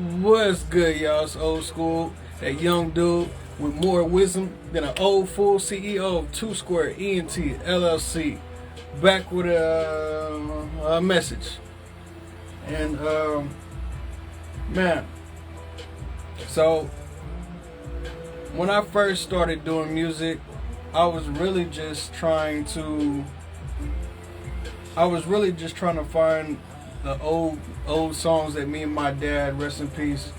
What's good, y'all? It's old school. That young dude with more wisdom than an old fool. CEO of Two Square ENT LLC. Back with a message. And man, so when I first started doing music, I was really just trying to find the old songs that me and my dad, rest in peace,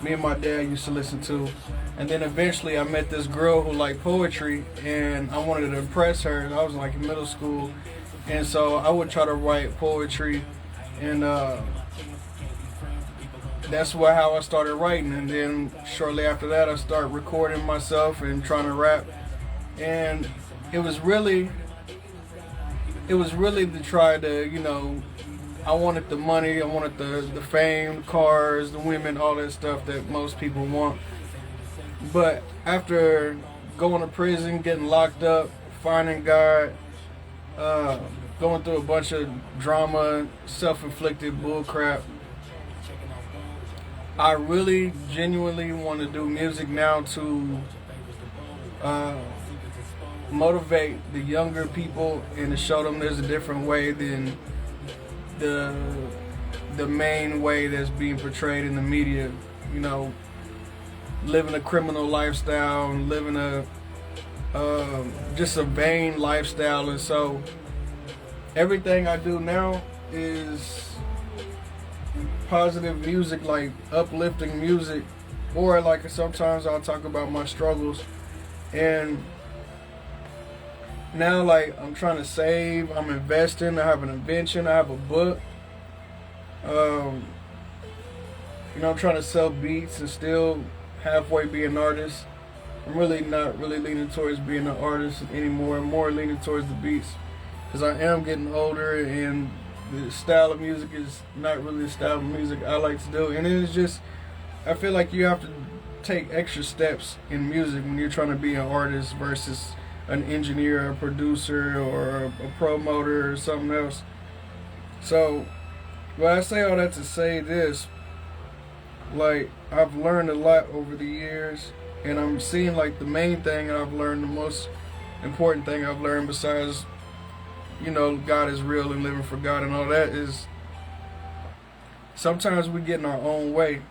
me and my dad used to listen to. And then eventually I met this girl who liked poetry, and I wanted to impress her. And I was like in middle school, and so I would try to write poetry, and that's how I started writing. And then shortly after that, I started recording myself and trying to rap. And it was really to try to, I wanted the money, I wanted the fame, the cars, the women, all that stuff that most people want. But after going to prison, getting locked up, finding God, going through a bunch of drama, self-inflicted bullcrap, I really genuinely want to do music now to motivate the younger people and to show them there's a different way than the main way that's being portrayed in the media. Living a criminal lifestyle and living just a vain lifestyle. And so everything I do now is positive music, like uplifting music, or like sometimes I'll talk about my struggles. And now, like, I'm trying to save, I'm investing, I have an invention, I have a book. I'm trying to sell beats and still halfway be an artist. I'm really not really leaning towards being an artist anymore. I'm more leaning towards the beats because I am getting older, and the style of music is not really the style of music I like to do. And it's just, I feel like you have to take extra steps in music when you're trying to be an artist versus an engineer, a producer, or a promoter, or something else. So, I say all that to say this, like, I've learned a lot over the years, and I'm seeing like the main thing I've learned, the most important thing I've learned besides, God is real and living for God and all that, is sometimes we get in our own way.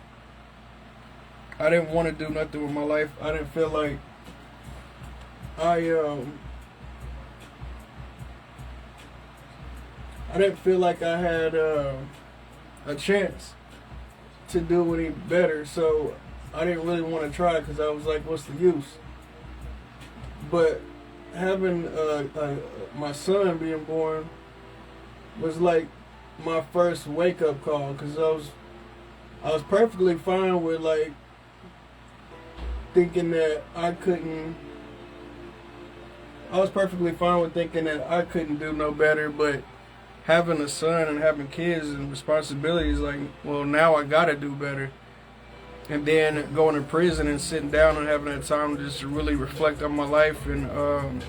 I didn't want to do nothing with my life. I didn't feel like I didn't feel like I had a chance to do any better, so I didn't really want to try because I was like, what's the use? But having my son being born was like my first wake-up call, because I was perfectly fine with like thinking that I was perfectly fine with thinking that I couldn't do no better. But having a son and having kids and responsibilities, like, well, now I gotta do better. And then going to prison and sitting down and having that time just to really reflect on my life, and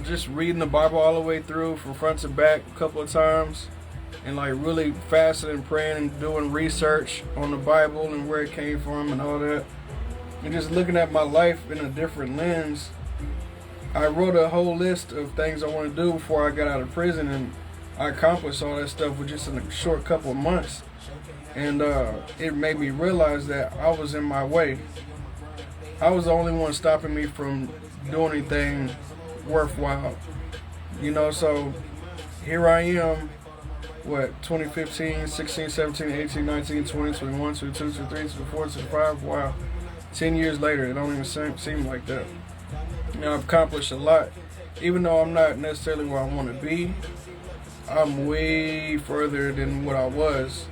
just reading the Bible all the way through from front to back a couple of times, and like really fasting and praying and doing research on the Bible and where it came from and all that, and just looking at my life in a different lens. I wrote a whole list of things I want to do before I got out of prison, and I accomplished all that stuff with just in a short couple of months. And it made me realize that I was in my way. I was the only one stopping me from doing anything worthwhile. So here I am, 2015, 16, 17, 18, 19, 20, 21, 22, 23, 24, 25, wow. 10 years later, it don't even seem like that. I've accomplished a lot. Even though I'm not necessarily where I want to be, I'm way further than what I was.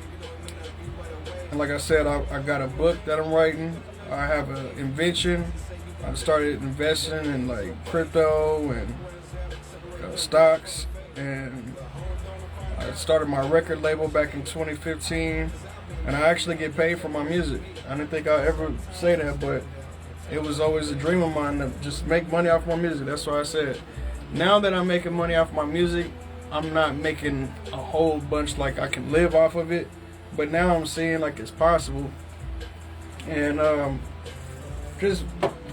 And like I said, I got a book that I'm writing. I have an invention. I started investing in like crypto and stocks. And I started my record label back in 2015. And I actually get paid for my music. I didn't think I'd ever say that, but it was always a dream of mine to just make money off my music. That's why I said, now that I'm making money off my music, I'm not making a whole bunch like I can live off of it. but now I'm seeing like it's possible. And just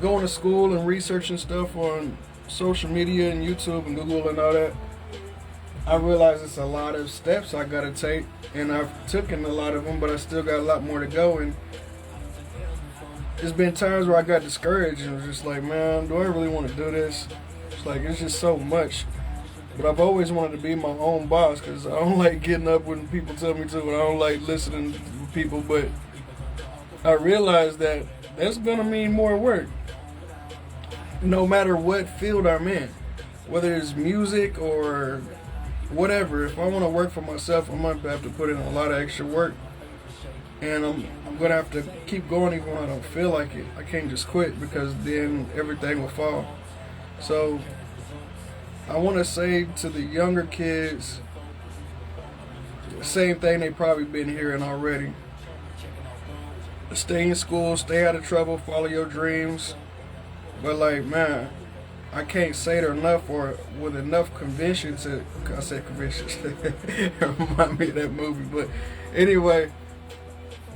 going to school and researching stuff on social media and YouTube and Google and all that, I realize it's a lot of steps I gotta take, and I've taken a lot of them, but I still got a lot more to go. And there's been times where I got discouraged and was just like, man, do I really want to do this? It's like, it's just so much. But I've always wanted to be my own boss, because I don't like getting up when people tell me to, and I don't like listening to people. But I realized that that's gonna mean more work, no matter what field I'm in, whether it's music or whatever. If I want to work for myself, I'm gonna have to put in a lot of extra work, and I'm gonna have to keep going even when I don't feel like it. I can't just quit, because then everything will fall. So I want to say to the younger kids, the same thing they probably been hearing already: stay in school, stay out of trouble, follow your dreams. But like, man, I can't say it enough, or with enough conviction to, I said conviction, remind me of that movie. But anyway,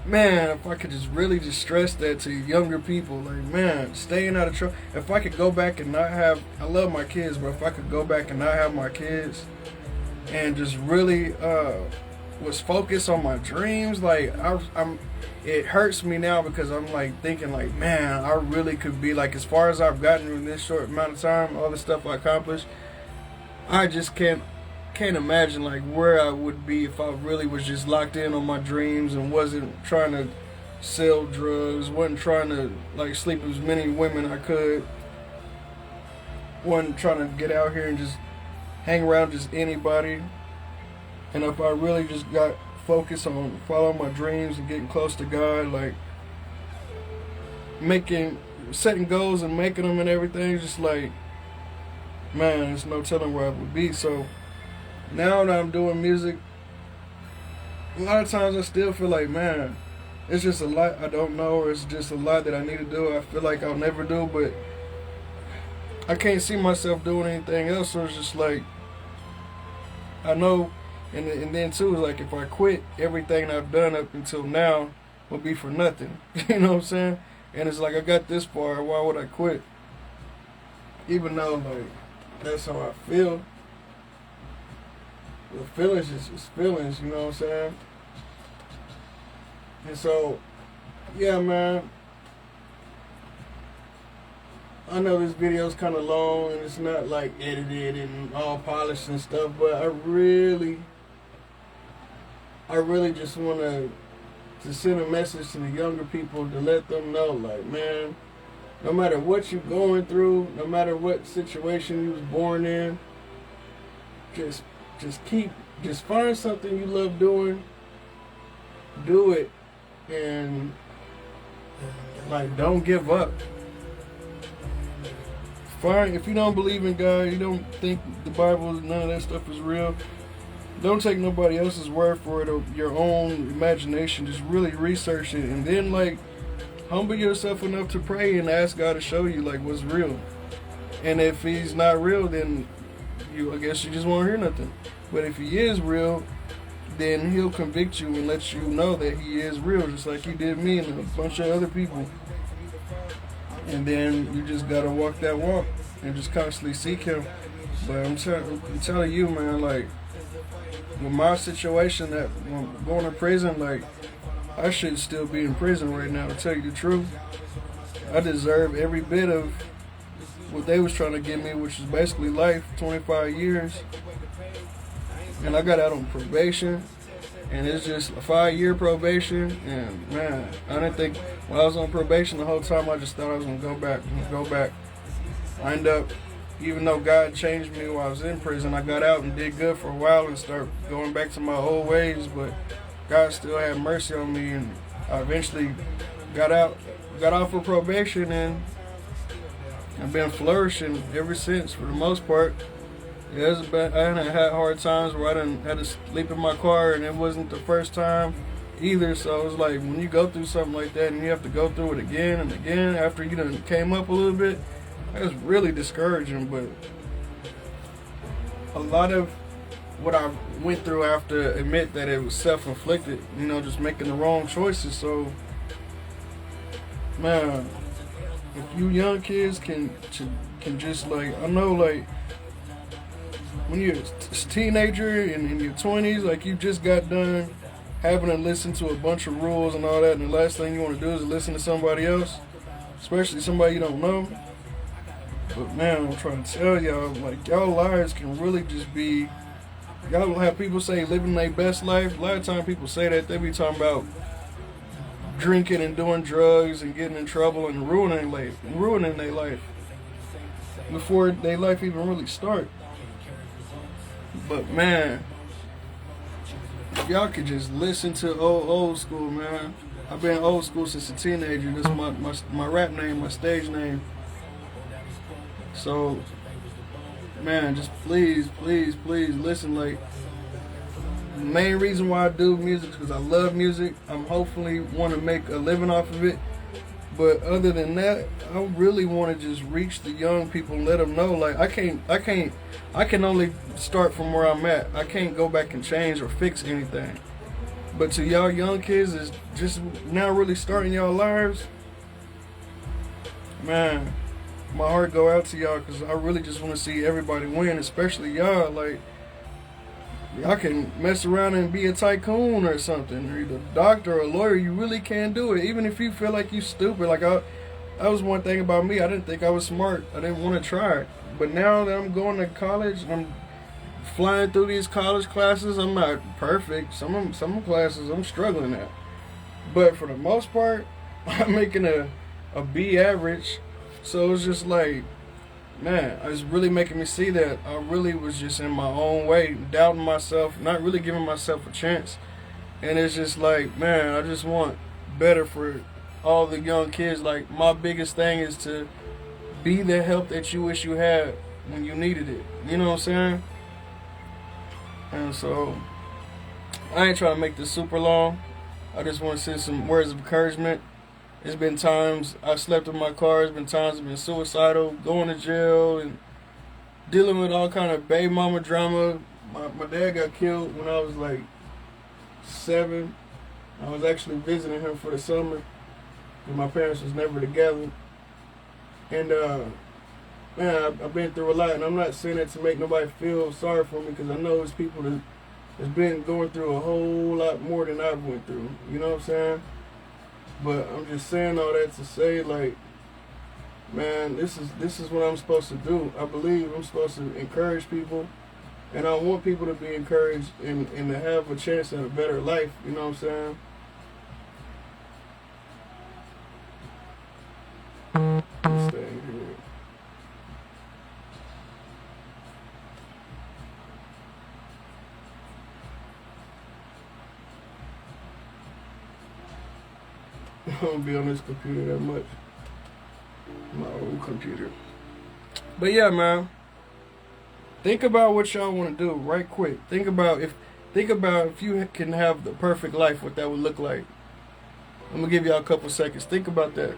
man, if I could just really just stress that to younger people, like, man, staying out of trouble. If I could go back and not have, I love my kids, but if I could go back and not have my kids and just really was focused on my dreams, like, it hurts me now, because I'm like thinking like, man, I really could be like, as far as I've gotten in this short amount of time, all the stuff I accomplished, I just can't imagine like where I would be if I really was just locked in on my dreams and wasn't trying to sell drugs, wasn't trying to like sleep with as many women I could, wasn't trying to get out here and just hang around just anybody. And if I really just got focused on following my dreams and getting close to God, like setting goals and making them and everything, just like, man, there's no telling where I would be. So now that I'm doing music, a lot of times I still feel like, man, it's just a lot I don't know, or it's just a lot that I need to do. I feel like I'll never do, but I can't see myself doing anything else. So it's just like, I know. And then too, like, if I quit, everything I've done up until now will be for nothing. You know what I'm saying? And it's like, I got this far, why would I quit? Even though, like, that's how I feel. The feelings is just feelings, you know what I'm saying? And so, yeah, man, I know this video's kind of long and it's not like edited and all polished and stuff, but I really just want to send a message to the younger people, to let them know, like, man, no matter what you're going through, no matter what situation you was born in, just find something you love doing, do it, and like, don't give up. Fine, if you don't believe in God, you don't think the Bible, none of that stuff is real, don't take nobody else's word for it or your own imagination. Just really research it, and then like humble yourself enough to pray and ask God to show you like what's real. And if He's not real, then I guess you just won't hear nothing. But if He is real, then He'll convict you and let you know that He is real, just like He did me and a bunch of other people. And then you just gotta walk that walk and just constantly seek Him. But I'm telling you, man, like, with my situation, that when going to prison, like, I should still be in prison right now, to tell you the truth. I deserve every bit of what they was trying to give me, which is basically life, 25 years. And I got out on probation, and it's just a 5-year probation. And man, I didn't think, when I was on probation the whole time, I just thought I was gonna go back. I ended up, even though God changed me while I was in prison, I got out and did good for a while and started going back to my old ways, but God still had mercy on me, and I eventually got off of probation, and I've been flourishing ever since, for the most part. Yeah, I had hard times where I done had to sleep in my car, and it wasn't the first time either. So it was like, when you go through something like that and you have to go through it again and again after you done came up a little bit, it's really discouraging. But a lot of what I went through, I have to admit that it was self-inflicted. You know, just making the wrong choices. So, man, if you young kids can just like, I know like when you're a teenager and in your 20s, like you just got done having to listen to a bunch of rules and all that, and the last thing you want to do is listen to somebody else, especially somebody you don't know. But man, I'm trying to tell y'all, like, y'all lives can really just be, y'all have people say living their best life. A lot of times people say that, they be talking about drinking and doing drugs and getting in trouble and ruining their life before their life even really start. But man, if y'all could just listen to old school, man. I've been old school since a teenager. This is my rap name, my stage name. So, man, just please listen. Like, the main reason why I do music is because I love music. I'm hopefully want to make a living off of it. But other than that, I really want to just reach the young people and let them know, like, I can only start from where I'm at. I can't go back and change or fix anything. But to y'all young kids is just now really starting y'all lives, man, my heart go out to y'all, because I really just want to see everybody win, especially y'all. Like, y'all can mess around and be a tycoon or something, or either a doctor or a lawyer. You really can do it, even if you feel like you stupid. Like, that was one thing about me. I didn't think I was smart. I didn't want to try it. But now that I'm going to college, I'm flying through these college classes. I'm not perfect. Some classes I'm struggling at. But for the most part, I'm making a B average. So it's just like, man, it's really making me see that I really was just in my own way, doubting myself, not really giving myself a chance. And it's just like, man, I just want better for all the young kids. Like, my biggest thing is to be the help that you wish you had when you needed it. You know what I'm saying? And so, I ain't trying to make this super long. I just want to send some words of encouragement. It's been times I slept in my car. It's been times I've been suicidal, going to jail, and dealing with all kind of baby mama drama. My dad got killed when I was like 7. I was actually visiting him for the summer, and my parents was never together. And man, I've been through a lot, and I'm not saying that to make nobody feel sorry for me, because I know there's people that's been going through a whole lot more than I've went through. You know what I'm saying? But I'm just saying all that to say, like, man, this is what I'm supposed to do. I believe I'm supposed to encourage people, and I want people to be encouraged and to have a chance at a better life. You know what I'm saying? Let's stay here. I don't be on this computer that much. My old computer. But yeah, man. Think about what y'all want to do right quick. Think about if you can have the perfect life, what that would look like. I'm gonna give y'all a couple seconds. Think about that.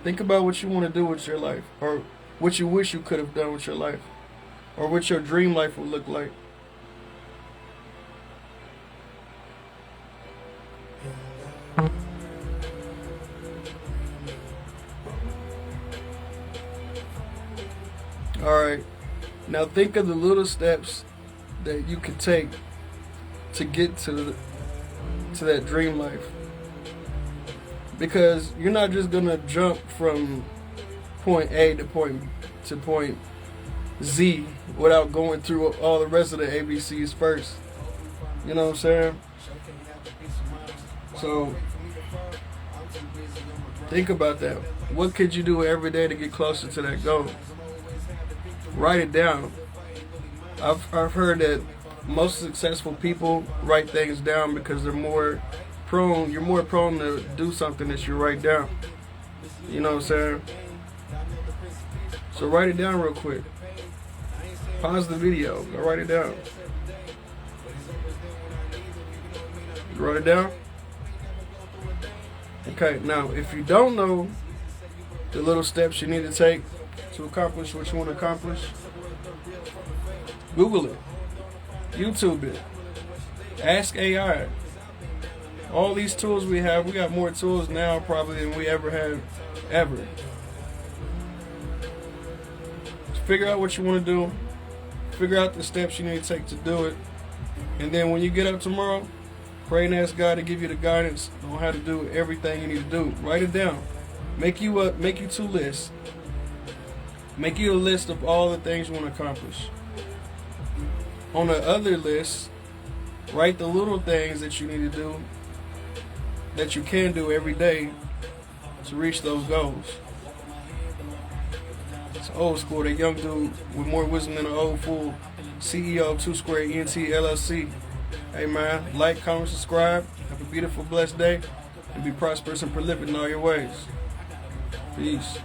Think about what you want to do with your life, or what you wish you could have done with your life, or what your dream life would look like. Alright, now think of the little steps that you could take to get to that dream life. Because you're not just going to jump from point A to point Z without going through all the rest of the ABCs first. You know what I'm saying? So, think about that. What could you do every day to get closer to that goal? Write it down. I've heard that most successful people write things down because you're more prone to do something that you write down. You know what I'm saying? So write it down real quick. Pause the video. Go write it down. You write it down? Okay, now if you don't know the little steps you need to take to accomplish what you want to accomplish, Google it. YouTube it. Ask AI. All these tools we have, we got more tools now probably than we ever had, ever. Figure out what you want to do. Figure out the steps you need to take to do it. And then when you get up tomorrow, pray and ask God to give you the guidance on how to do everything you need to do. Write it down. Make you two lists. Make you a list of all the things you want to accomplish. On the other list, write the little things that you need to do, that you can do every day to reach those goals. It's old school, that young dude with more wisdom than an old fool, CEO of 2 Square ENT LLC. Hey man, like, comment, subscribe. Have a beautiful, blessed day, and be prosperous and prolific in all your ways. Peace.